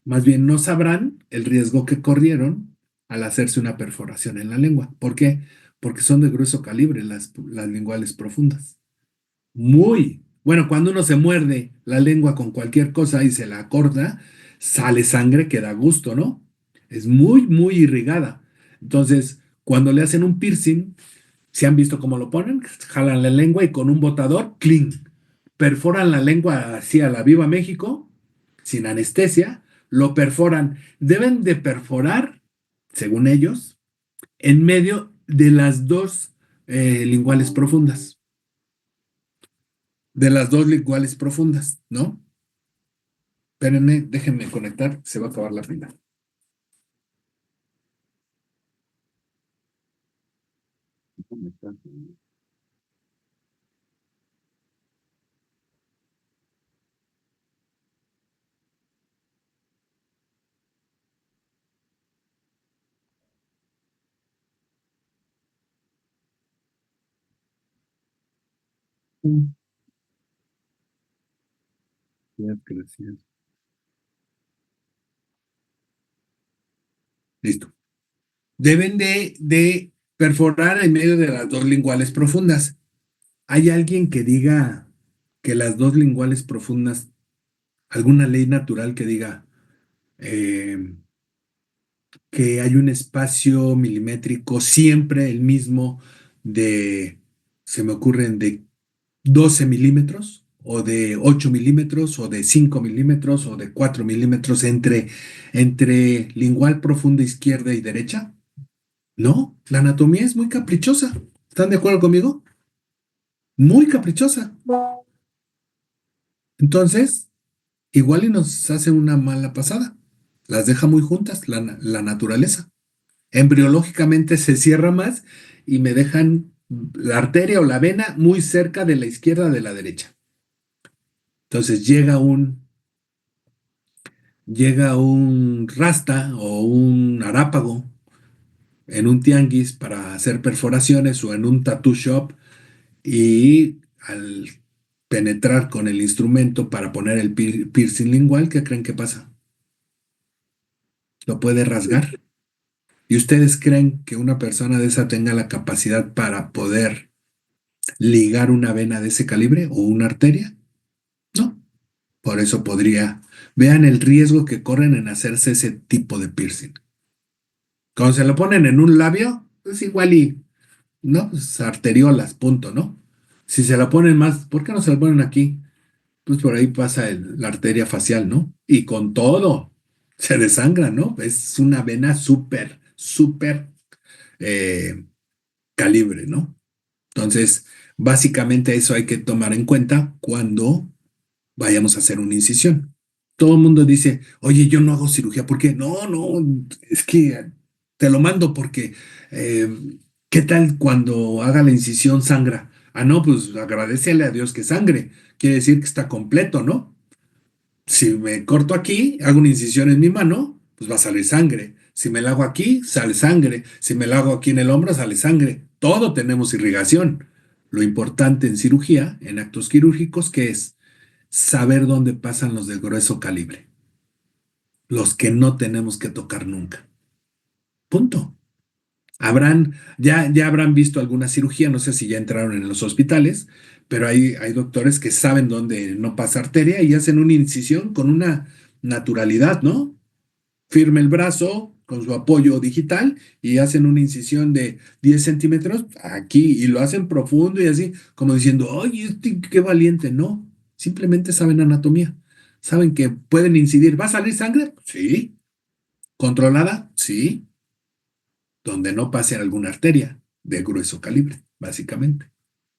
más bien no sabrán el riesgo que corrieron al hacerse una perforación en la lengua. ¿Por qué? Porque son de grueso calibre las linguales profundas. Muy. Bueno, cuando uno se muerde la lengua con cualquier cosa y se la corta, sale sangre que da gusto, ¿no? Es muy, muy irrigada. Entonces, cuando le hacen un piercing, ¿se han visto cómo lo ponen? Jalan la lengua y con un botador, clean. Perforan la lengua así a la Viva México, sin anestesia, lo perforan. Deben de perforar, según ellos, en medio de las dos linguales profundas. De las dos linguales profundas, ¿no? Espérenme, déjenme conectar, se va a acabar la pila. Gracias. Listo. Deben de perforar en medio de las dos linguales profundas. ¿Hay alguien que diga que las dos linguales profundas, alguna ley natural que diga eh, que hay un espacio milimétrico siempre el mismo de, se me ocurren, de 12 milímetros o de 8 milímetros, o de 5 milímetros, o de 4 milímetros entre lingual profunda izquierda y derecha? No, la anatomía es muy caprichosa. ¿Están de acuerdo conmigo? Muy caprichosa. Entonces, igual y nos hace una mala pasada. Las deja muy juntas la naturaleza. Embriológicamente se cierra más y me dejan la arteria o la vena muy cerca de la izquierda de la derecha. Entonces llega un rasta o un arápago en un tianguis para hacer perforaciones o en un tattoo shop y al penetrar con el instrumento para poner el piercing lingual, ¿qué creen que pasa? Lo puede rasgar. ¿Y ustedes creen que una persona de esa tenga la capacidad para poder ligar una vena de ese calibre o una arteria? No. Por eso vean el riesgo que corren en hacerse ese tipo de piercing. Cuando se lo ponen en un labio, es igual y, ¿no? Pues arteriolas, punto, ¿no? Si se la ponen más, ¿por qué no se la ponen aquí? Pues por ahí pasa la arteria facial, ¿no? Y con todo, se desangra, ¿no? Es una vena súper, súper eh, calibre, ¿no? Entonces, básicamente eso hay que tomar en cuenta cuando vayamos a hacer una incisión. Todo el mundo dice, oye, yo no hago cirugía, ¿por qué? No, no, es que te lo mando porque, eh, ¿qué tal cuando haga la incisión sangra? Ah, no, pues agradecele a Dios que sangre, quiere decir que está completo, ¿no? Si me corto aquí, hago una incisión en mi mano, pues va a salir sangre. Si me la hago aquí, sale sangre. Si me la hago aquí en el hombro, sale sangre. Todo tenemos irrigación. Lo importante en cirugía, en actos quirúrgicos, que es saber dónde pasan los de grueso calibre, los que no tenemos que tocar nunca. Punto. Ya habrán visto alguna cirugía, no sé si ya entraron en los hospitales, pero hay doctores que saben dónde no pasa arteria y hacen una incisión con una naturalidad, ¿no? Firme el brazo con su apoyo digital y hacen una incisión de 10 centímetros aquí y lo hacen profundo y así, como diciendo, ¡ay, qué valiente! No, simplemente saben anatomía. Saben que pueden incidir. ¿Va a salir sangre? Sí. ¿Controlada? Sí. Donde no pase alguna arteria de grueso calibre, básicamente,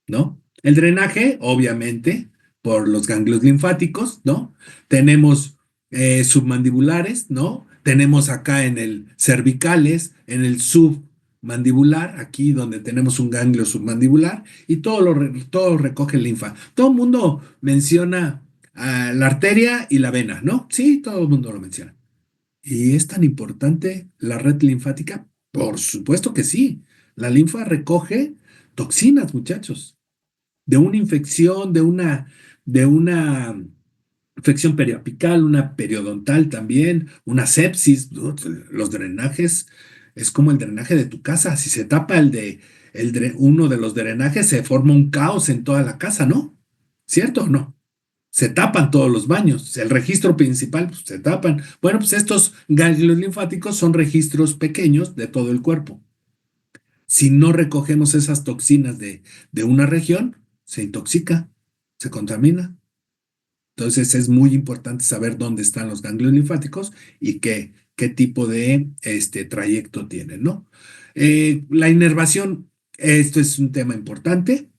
¿no? El drenaje, obviamente, por los ganglios linfáticos, ¿no? Tenemos submandibulares, ¿no? Tenemos acá en el cervicales, en el submandibular, aquí donde tenemos un ganglio submandibular, y todo recoge linfa. Todo el mundo menciona la arteria y la vena, ¿no? Sí, todo el mundo lo menciona. ¿Y es tan importante la red linfática? Por supuesto que sí. La linfa recoge toxinas, muchachos, de una infección, de una infección periapical, una periodontal también, una sepsis. ¿No? Los drenajes es como el drenaje de tu casa. Si se tapa uno de los drenajes, se forma un caos en toda la casa, ¿no? ¿Cierto o no? Se tapan todos los baños. El registro principal, pues, se tapan. Bueno, pues estos ganglios linfáticos son registros pequeños de todo el cuerpo. Si no recogemos esas toxinas de una región, se intoxica, se contamina. Entonces es muy importante saber dónde están los ganglios linfáticos y qué tipo de trayecto tienen, ¿no? La inervación, esto es un tema importante.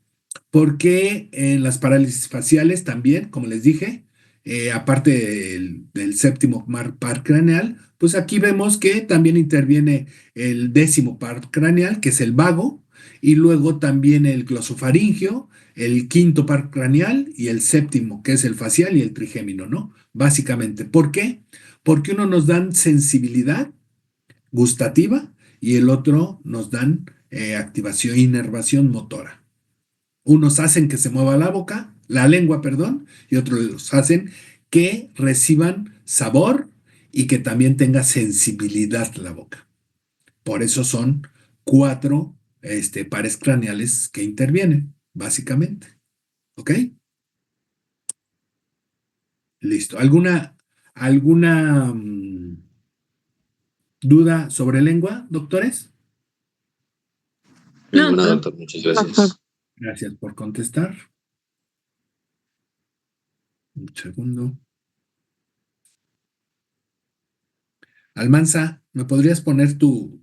Porque en las parálisis faciales también, como les dije, aparte del séptimo par craneal, pues aquí vemos que también interviene el décimo par craneal, que es el vago, y luego también el glosofaringio, el quinto par craneal y el séptimo, que es el facial y el trigémino, ¿no? Básicamente. ¿Por qué? Porque uno nos dan sensibilidad gustativa y el otro nos dan activación, inervación motora. Unos hacen que se mueva la lengua, perdón, y otros los hacen que reciban sabor y que también tenga sensibilidad la boca. Por eso son cuatro pares craneales que intervienen, básicamente. ¿Ok? Listo. ¿Alguna duda sobre lengua, doctores? Ninguna, doctor, muchas gracias. Gracias por contestar. Un segundo. Almanza, ¿me podrías poner tu